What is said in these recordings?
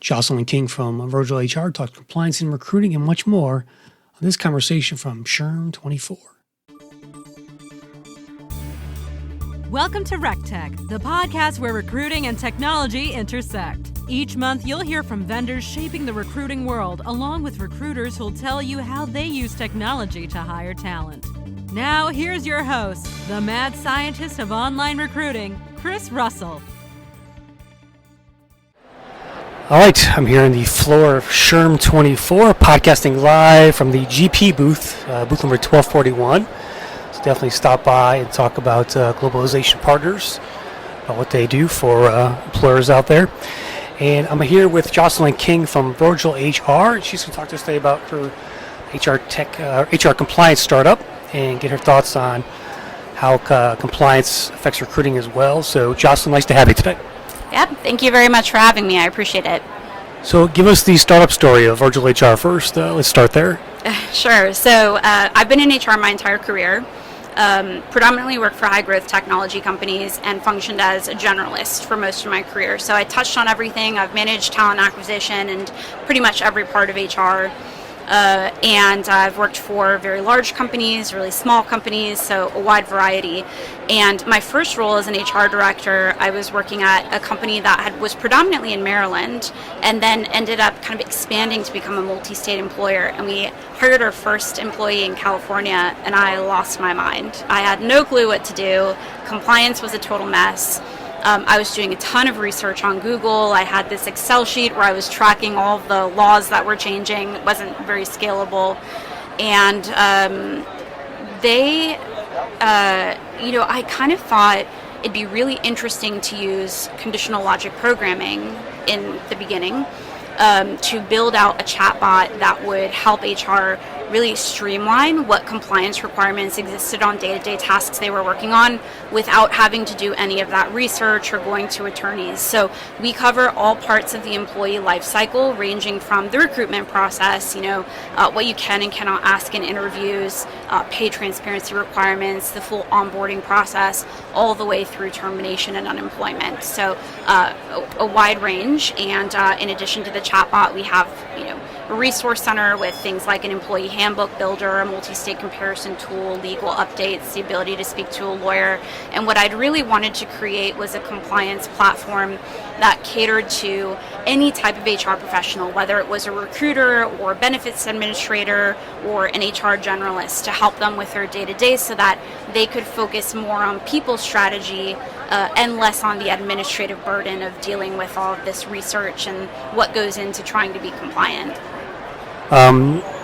Jocelyn King from VirgilHR talks compliance and recruiting and much more on this conversation from SHRM24. Welcome to RecTech, the podcast where recruiting and technology intersect. Each month, you'll hear from vendors shaping the recruiting world, along with recruiters who'll tell you how they use technology to hire talent. Now, here's your host, the mad scientist of online recruiting, Chris Russell. All right, I'm here on the floor of SHRM24, podcasting live from the GP booth, booth number 1241. So definitely stop by and talk about globalization partners, about what they do for employers out there. And I'm here with Jocelyn King from VirgilHR. She's going to talk to us today about her HR compliance startup and get her thoughts on how compliance affects recruiting as well. So Jocelyn, nice to have you today. Yep, thank you very much for having me. I appreciate it. So give us the startup story of VirgilHR first. Let's start there. Sure. So I've been in HR my entire career. Predominantly worked for high-growth technology companies and functioned as a generalist for most of my career. So I touched on everything. I've managed talent acquisition and pretty much every part of HR. And I've worked for very large companies, really small companies, so a wide variety. And my first role as an HR director, I was working at a company that was predominantly in Maryland and then ended up kind of expanding to become a multi-state employer. And we hired our first employee in California, and I lost my mind. I had no clue what to do. Compliance was a total mess. I was doing a ton of research on Google. I had this Excel sheet where I was tracking all of the laws that were changing. It wasn't very scalable. And I kind of thought it'd be really interesting to use conditional logic programming in the beginning to build out a chatbot that would help HR really streamline what compliance requirements existed on day-to-day tasks they were working on without having to do any of that research or going to attorneys. So we cover all parts of the employee life cycle, ranging from the recruitment process, what you can and cannot ask in interviews, pay transparency requirements, the full onboarding process, all the way through termination and unemployment. So a wide range. And in addition to the chatbot, we have, a resource center with things like an employee handbook builder, a multi-state comparison tool, legal updates, the ability to speak to a lawyer. And what I'd really wanted to create was a compliance platform that catered to any type of HR professional, whether it was a recruiter or a benefits administrator or an HR generalist, to help them with their day-to-day so that they could focus more on people strategy and less on the administrative burden of dealing with all of this research and what goes into trying to be compliant.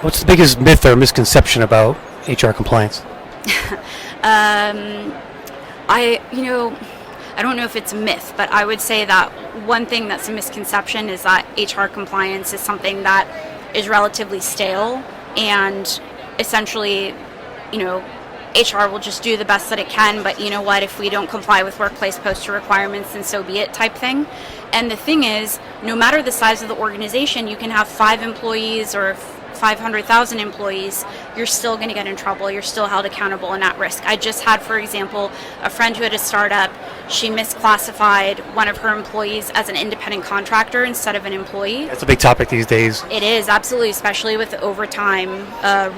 What's the biggest myth or misconception about HR compliance? I don't know if it's a myth, but I would say that one thing that's a misconception is that HR compliance is something that is relatively stale, and essentially, HR will just do the best that it can, but you know what, if we don't comply with workplace poster requirements, then so be it type thing. And the thing is, no matter the size of the organization, you can have 5 employees or 500,000 employees, you're still going to get in trouble. You're still held accountable and at risk. I just had, for example, a friend who had a startup. She misclassified one of her employees as an independent contractor instead of an employee. That's a big topic these days. It is, absolutely, especially with the overtime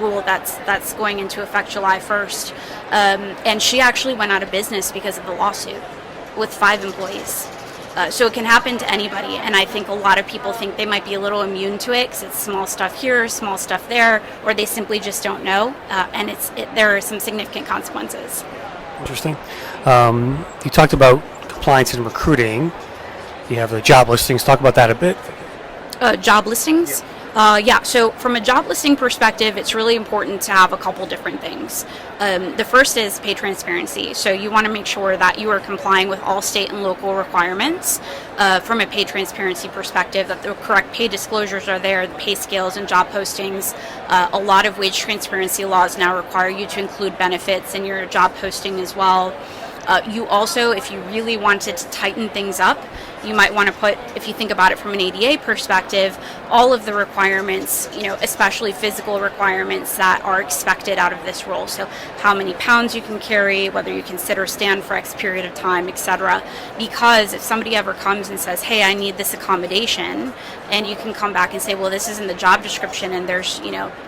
rule that's going into effect July 1st. And she actually went out of business because of the lawsuit with 5 employees. So it can happen to anybody, and I think a lot of people think they might be a little immune to it because it's small stuff here, small stuff there, or they simply just don't know, and there are some significant consequences. Interesting. You talked about compliance and recruiting. You have the job listings. Talk about that a bit. Job listings? So from a job listing perspective, it's really important to have a couple different things. The first is pay transparency. So you want to make sure that you are complying with all state and local requirements from a pay transparency perspective, that the correct pay disclosures are there, the pay scales and job postings. A lot of wage transparency laws now require you to include benefits in your job posting as well. You also, if you really wanted to tighten things up, you might want to put, if you think about it from an ADA perspective, all of the requirements, especially physical requirements that are expected out of this role. So how many pounds you can carry, whether you can sit or stand for X period of time, etc. Because if somebody ever comes and says, hey, I need this accommodation, and you can come back and say, well, this isn't the job description, and there's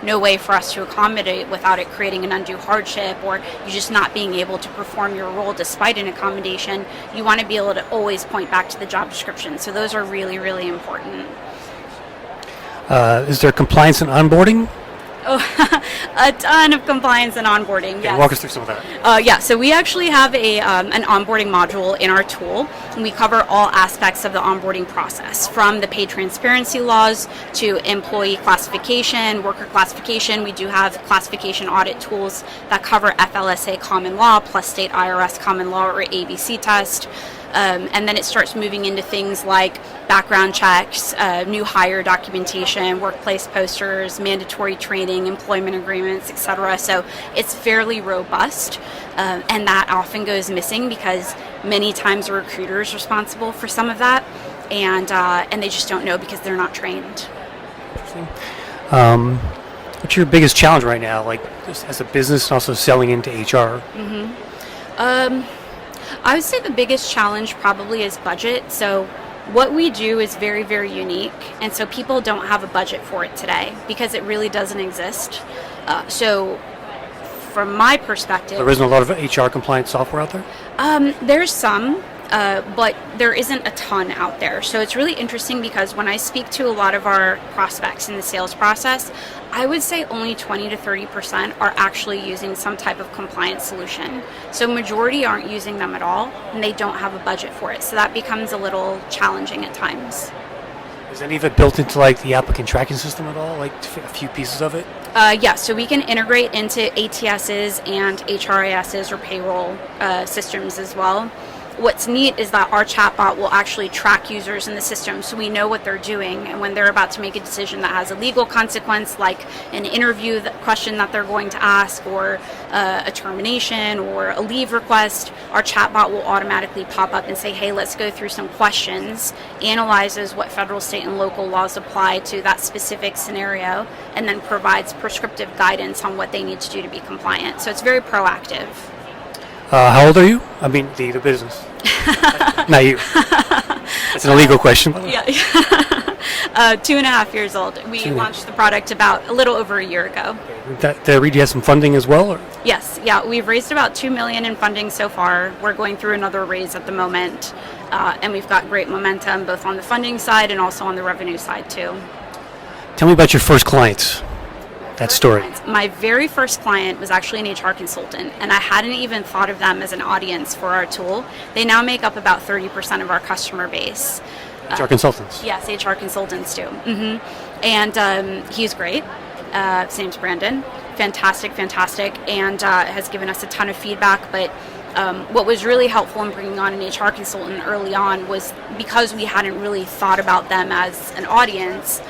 no way for us to accommodate without it creating an undue hardship, or you just not being able to perform your role despite an accommodation, you want to be able to always point back to the job description. So those are really, really important. Is there compliance and onboarding? Oh, a ton of compliance and onboarding. Yes. Walk us through some of that. So we actually have an onboarding module in our tool, and we cover all aspects of the onboarding process, from the pay transparency laws to employee classification, worker classification. We do have classification audit tools that cover FLSA common law plus state IRS common law or ABC test. And then it starts moving into things like background checks, new hire documentation, workplace posters, mandatory training, employment agreements, etc. So it's fairly robust, and that often goes missing because many times a recruiter is responsible for some of that, and they just don't know because they're not trained. Interesting. What's your biggest challenge right now, like just as a business and also selling into HR? I would say the biggest challenge probably is budget. So what we do is very, very unique, and so people don't have a budget for it today because it really doesn't exist. So from my perspective... There isn't a lot of HR compliance software out there? There's some, but there isn't a ton out there. So it's really interesting because when I speak to a lot of our prospects in the sales process, I would say only 20 to 30% are actually using some type of compliance solution. So majority aren't using them at all, and they don't have a budget for it. So that becomes a little challenging at times. Is any of it built into like the applicant tracking system at all, like a few pieces of it? So we can integrate into ATSs and HRISs or payroll systems as well. What's neat is that our chatbot will actually track users in the system so we know what they're doing, and when they're about to make a decision that has a legal consequence, like an interview question that they're going to ask, or a termination or a leave request, our chatbot will automatically pop up and say, hey, let's go through some questions, analyzes what federal, state, and local laws apply to that specific scenario, and then provides prescriptive guidance on what they need to do to be compliant. So it's very proactive. How old are you? I mean, the business. Not you. It's an illegal question. Yeah. 2.5 years old. We launched the product about a little over a year ago. Did I read you have some funding as well? Or? Yes. Yeah. We've raised about $2 million in funding so far. We're going through another raise at the moment, and we've got great momentum both on the funding side and also on the revenue side too. Tell me about your first clients. That story. My very first client was actually an HR consultant, and I hadn't even thought of them as an audience for our tool. They now make up about 30% of our customer base. HR consultants? Yes, HR consultants too. And he's great. His name's Brandon. Fantastic, and has given us a ton of feedback. But what was really helpful in bringing on an HR consultant early on was because we hadn't really thought about them as an audience,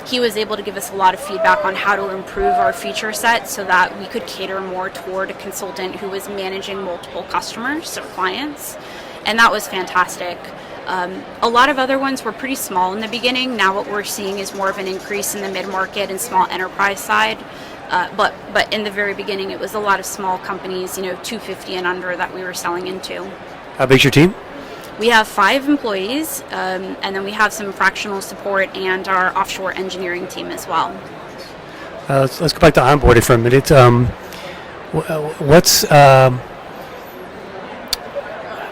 he was able to give us a lot of feedback on how to improve our feature set so that we could cater more toward a consultant who was managing multiple customers or clients, and that was fantastic. A lot of other ones were pretty small in the beginning. Now what we're seeing is more of an increase in the mid-market and small enterprise side, but in the very beginning it was a lot of small companies, 250 and under that we were selling into. How big's your team? We have 5 employees, and then we have some fractional support and our offshore engineering team as well. Let's go back to onboarding for a minute. What's I'm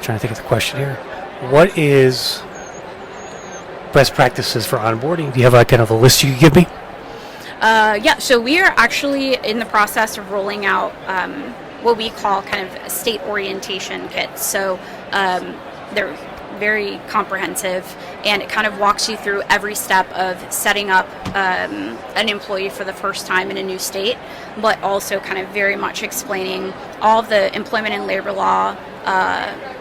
trying to think of the question here. What is best practices for onboarding? Do you have a kind of a list you could give me? So we are actually in the process of rolling out what we call kind of state orientation kits. So they're very comprehensive, and it kind of walks you through every step of setting up an employee for the first time in a new state, but also kind of very much explaining all of the employment and labor law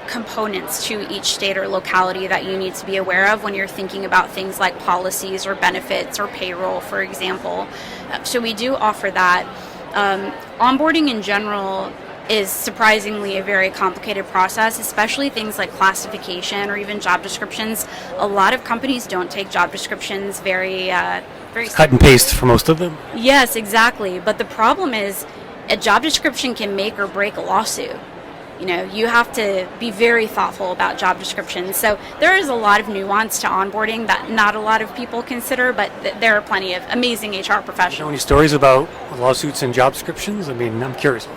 components to each state or locality that you need to be aware of when you're thinking about things like policies or benefits or payroll, for example. So we do offer that. Onboarding in general, is surprisingly a very complicated process, especially things like classification or even job descriptions. A lot of companies don't take job descriptions very Cut and paste for most of them. Yes, exactly. But the problem is a job description can make or break a lawsuit. You have to be very thoughtful about job descriptions. So there is a lot of nuance to onboarding that not a lot of people consider, but there are plenty of amazing HR professionals. You know any stories about lawsuits and job descriptions? I mean, I'm curious.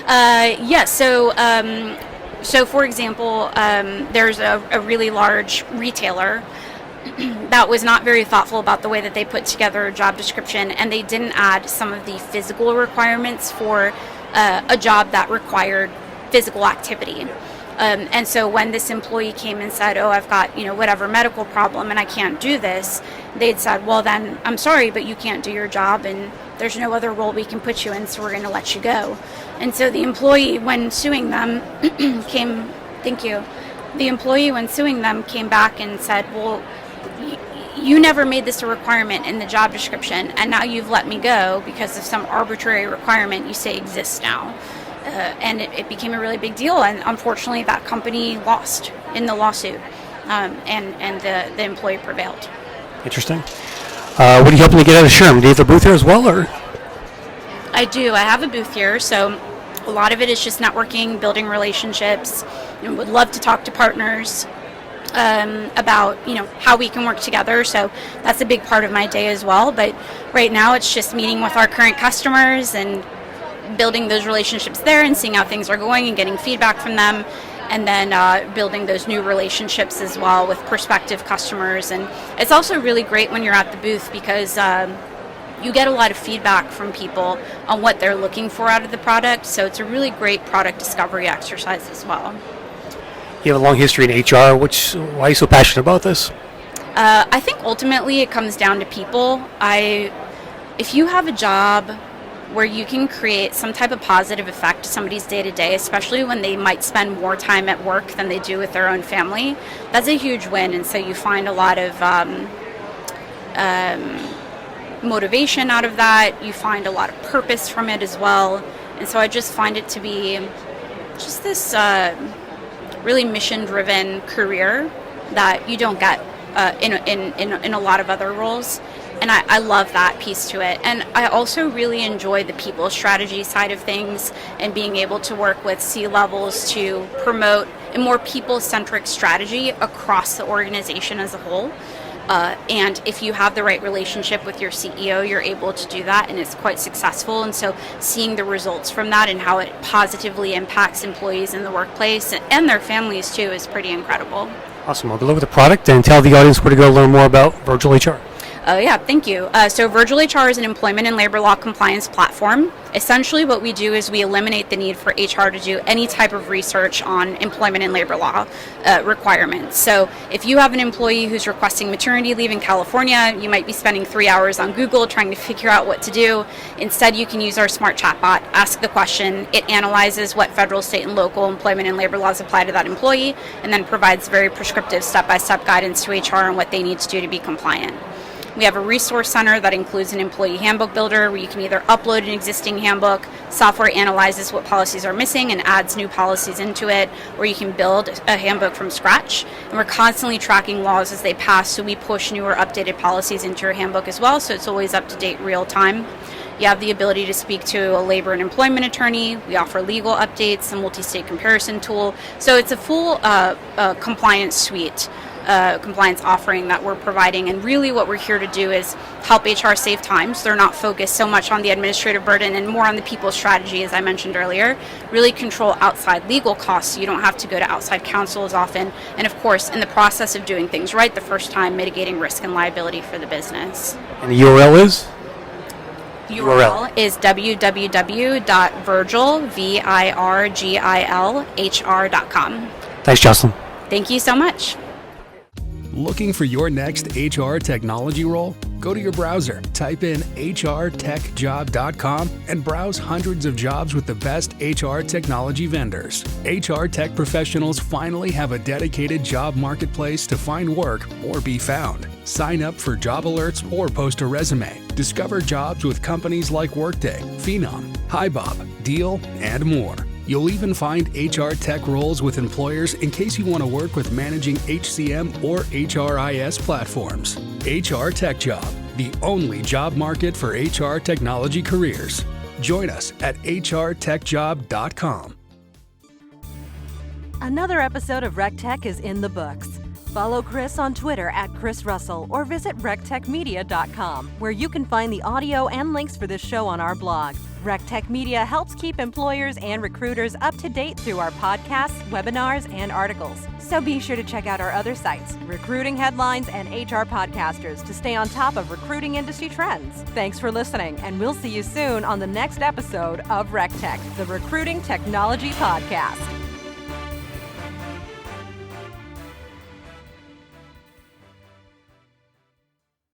Yes. So for example, there's a really large retailer that was not very thoughtful about the way that they put together a job description, and they didn't add some of the physical requirements for a job that required physical activity. And so when this employee came and said, oh, I've got, whatever medical problem and I can't do this, they'd said, well, then I'm sorry, but you can't do your job and there's no other role we can put you in, so we're going to let you go. And so the employee, when suing them, came back and said, well, you never made this a requirement in the job description, and now you've let me go because of some arbitrary requirement you say exists now. And it became a really big deal, and unfortunately that company lost in the lawsuit, and the employee prevailed. Interesting. What are you hoping to get out of SHRM? Do you have a booth here as well, or? I do. I have a booth here, so a lot of it is just networking, building relationships. Would love to talk to partners about how we can work together, so that's a big part of my day as well. But right now it's just meeting with our current customers and building those relationships there and seeing how things are going and getting feedback from them, and then building those new relationships as well with prospective customers. And it's also really great when you're at the booth because you get a lot of feedback from people on what they're looking for out of the product, so it's a really great product discovery exercise as well. You have a long history in HR. Why are you so passionate about this? I think ultimately it comes down to people. If you have a job where you can create some type of positive effect to somebody's day-to-day, especially when they might spend more time at work than they do with their own family, that's a huge win. And so you find a lot of motivation out of that. You find a lot of purpose from it as well. And so I just find it to be just this really mission-driven career that you don't get in a lot of other roles. And I love that piece to it. And I also really enjoy the people strategy side of things and being able to work with C-levels to promote a more people-centric strategy across the organization as a whole. And if you have the right relationship with your CEO, you're able to do that, and it's quite successful. And so seeing the results from that and how it positively impacts employees in the workplace and their families too is pretty incredible. Awesome. Well, good luck with the product, and tell the audience where to go learn more about VirgilHR. Yeah, thank you. So VirgilHR is an employment and labor law compliance platform. Essentially what we do is we eliminate the need for HR to do any type of research on employment and labor law requirements. So if you have an employee who's requesting maternity leave in California, you might be spending 3 hours on Google trying to figure out what to do. Instead, you can use our smart chatbot, ask the question, it analyzes what federal, state, and local employment and labor laws apply to that employee, and then provides very prescriptive step-by-step guidance to HR on what they need to do to be compliant. We have a resource center that includes an employee handbook builder where you can either upload an existing handbook, software analyzes what policies are missing and adds new policies into it, or you can build a handbook from scratch. And we're constantly tracking laws as they pass, so we push newer updated policies into your handbook as well, so it's always up to date real time. You have the ability to speak to a labor and employment attorney. We offer legal updates, a multi-state comparison tool. So it's a full compliance suite. Compliance offering that we're providing, and really what we're here to do is help HR save time so they're not focused so much on the administrative burden and more on the people strategy, as I mentioned earlier. Really control outside legal costs so you don't have to go to outside counsel as often, and of course in the process of doing things right the first time, mitigating risk and liability for the business. And the URL is? The URL is www.virgilhr.com. Thanks, Jocelyn. Thank you so much. Looking for your next HR technology role? Go to your browser, type in hrtechjob.com, and browse hundreds of jobs with the best HR technology vendors. HR tech professionals finally have a dedicated job marketplace to find work or be found. Sign up for job alerts or post a resume. Discover jobs with companies like Workday, Phenom, HiBob, deal, and more. You'll even find HR tech roles with employers in case you want to work with managing HCM or HRIS platforms. HR Tech Job, the only job market for HR technology careers. Join us at hrtechjob.com. Another episode of RecTech is in the books. Follow Chris on Twitter at Chris Russell or visit rectechmedia.com, where you can find the audio and links for this show on our blog. RecTech Media helps keep employers and recruiters up to date through our podcasts, webinars, and articles. So be sure to check out our other sites, recruiting headlines, and HR podcasters to stay on top of recruiting industry trends. Thanks for listening, and we'll see you soon on the next episode of RecTech, the Recruiting Technology Podcast.